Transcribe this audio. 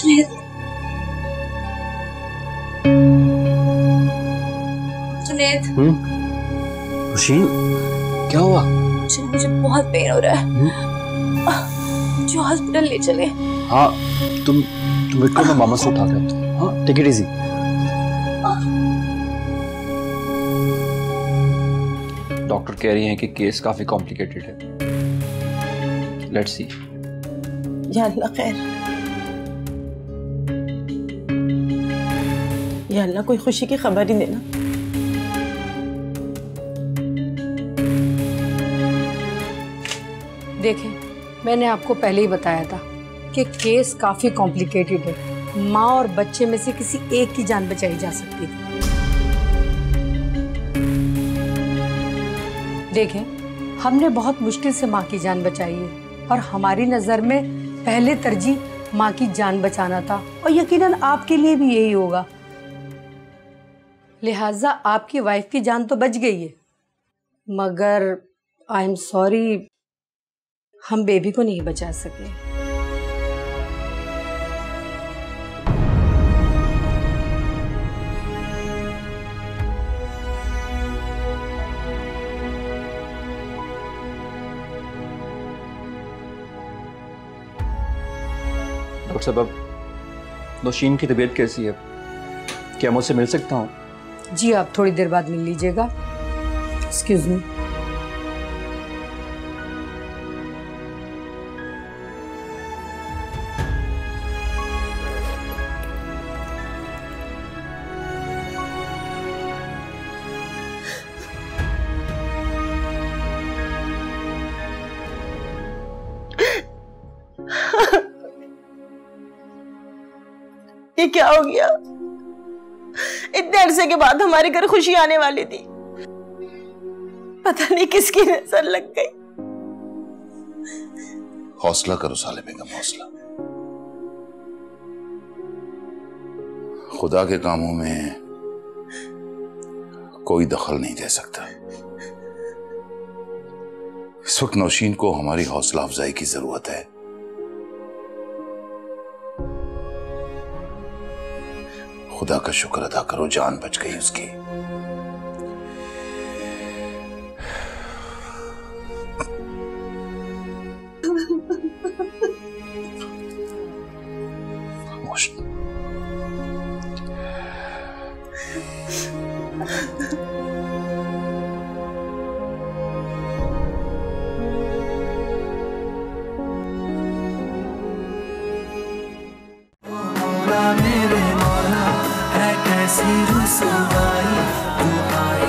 जुनैद, जुनैद। रोशीन, क्या हुआ? मुझे बहुत पेन हो रहा है। मुझे हॉस्पिटल ले चले। हाँ, तुम वेट करो, मैं मामा से उठा के आता हूँ। हाँ, टेक इट इजी। डॉक्टर कह रही हैं कि केस काफी कॉम्प्लिकेटेड है। Let's see. या अल्लाह खैर, या अल्लाह कोई खुशी की खबर ही देना। देखें, मैंने आपको पहले ही बताया था कि केस काफी कॉम्प्लिकेटेड है। माँ और बच्चे में से किसी एक की जान बचाई जा सकती थी। देखें, हमने बहुत मुश्किल से माँ की जान बचाई है और हमारी नजर में पहले तरजीह माँ की जान बचाना था और यकीनन आपके लिए भी यही होगा। लिहाजा आपकी वाइफ की जान तो बच गई है, मगर आई एम सॉरी, हम बेबी को नहीं बचा सके। डॉक्टर साहब, अब नौशीन की तबीयत कैसी है? क्या मैं उससे मिल सकता हूँ? जी, आप थोड़ी देर बाद मिल लीजिएगा। Excuse me. ये क्या हो गया? इतने अरसे के बाद हमारे घर खुशी आने वाली थी, पता नहीं किसकी नजर लग गई। हौसला करो साले बेगम, हौसला। खुदा के कामों में कोई दखल नहीं दे सकता। इस वक्त नौशीन को हमारी हौसला अफजाई की जरूरत है। खुदा का शुक्र अदा करो, जान बच गई उसकी। खामोश। मेरे मौला है कैसी रुसवाई, तू आए